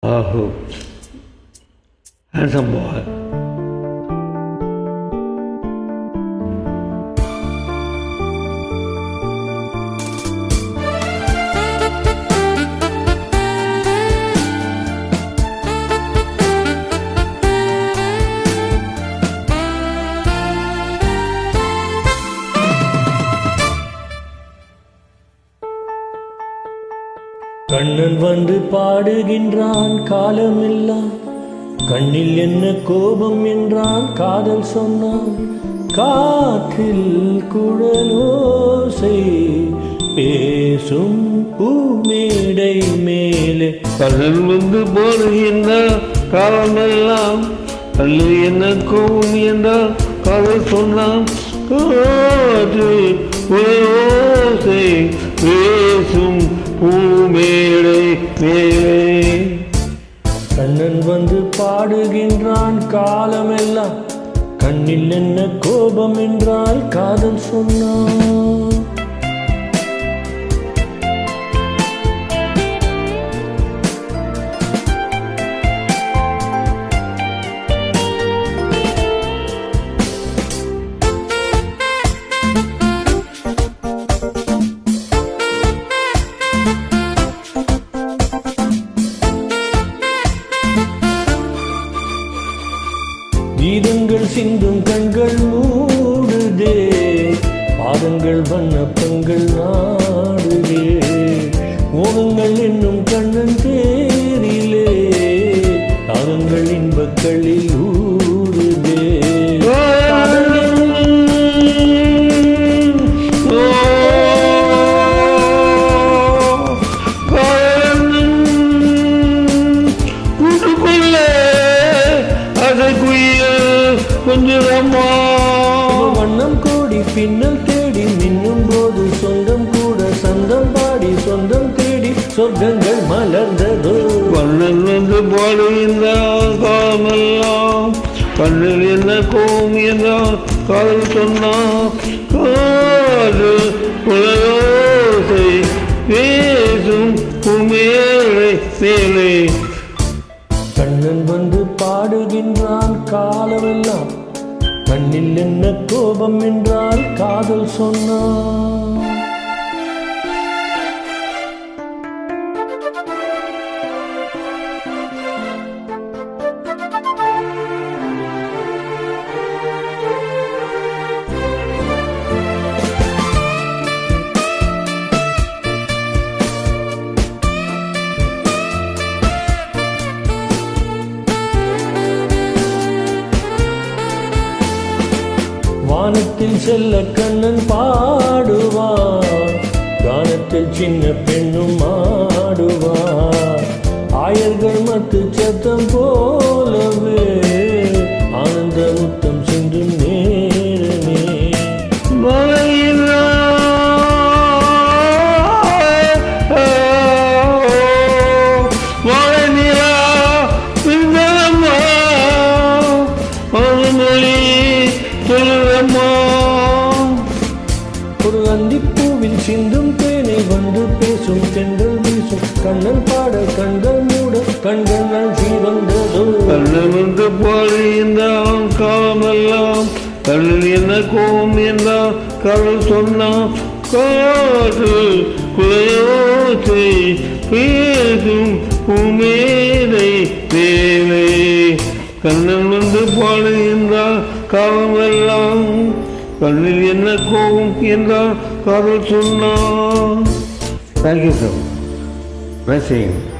Oh, handsome boy. Kannan வந்து பாடுகின்றான் காலமெல்லாம், கண்ணில் என்ன கோபம் என்றான் காதல் சொன்னான். காற்றில் குழலோசை பேசும் பூமேடை மேலே. கண்ணன் வந்து பாடுகின்றான் காலமெல்லாம், கண்ணில் என்ன கோபம் என்றான் காதல் சொன்னான். காற்றில் குழலோசை பேசும் பூமேடை மேலே. கண்ணன் வந்து பாடுகின்றான் காலமெல்லாம், கண்ணில் என்ன கோபம் என்றால் காதல் சொன்னான். கீதங்கள் சிந்தும் கண்கள் மூடுதே, பாதங்கள் வண்ணப்பங்கள் நாடுதே. மோகங்கள் என்னும் கண்ணன் தேரிலே, தாகங்கள் இன்பக்களில் ஊடுதே. வண்ணம் கோடி பின்னல் தேடி மின்னும் போது சொந்தம் கூட சந்தம் பாடி சொந்தம் தேடி சொர்க்கங்கள் மலர்ந்ததோ. கண்ணன் வந்து பாடுகின்றான் காலமெல்லாம், கண்ணில் என்ன கோபம் என்றான் காதல் சொன்னான். காது குழலோசை பேசும் பூமேடை மேலே. கண்ணன் வந்து பாடுகின்றான் காலமெல்லாம், கண்ணில் என்ன கோபம் என்றால் காதல் சொன்னான். வானத்தில் செல்ல கண்ணன் பாடுவார், கானத்தில் சின்ன பெண்ணும் ஆடுவார். ஆயர்கள் மத்து சத்தம் போலவே ஆனந்த முத்தம் சிந்தும் நேரமே. ஒரு அந்திப்பூவில் சிந்தும் தேனை வந்து பேசும் தென்றல் வீசும். கண்ணன் பாட கண்கள் மூட கண்கள் நன்றி வந்ததோ. கண்ணன் வந்து பாடுகின்றான் காலமெல்லாம், கண்ணில் என்ன கோபம் என்றான் காதல் சொன்னான். காது குழலோசை பேசும் பூமேடை மேலே. கண்ணன் வந்து பாடுகின்றான் காலமெல்லாம், கண்ணில் என்ன கோபம் என்றால் காதல் சொன்னான். Thank you, sir. Nice seeing you.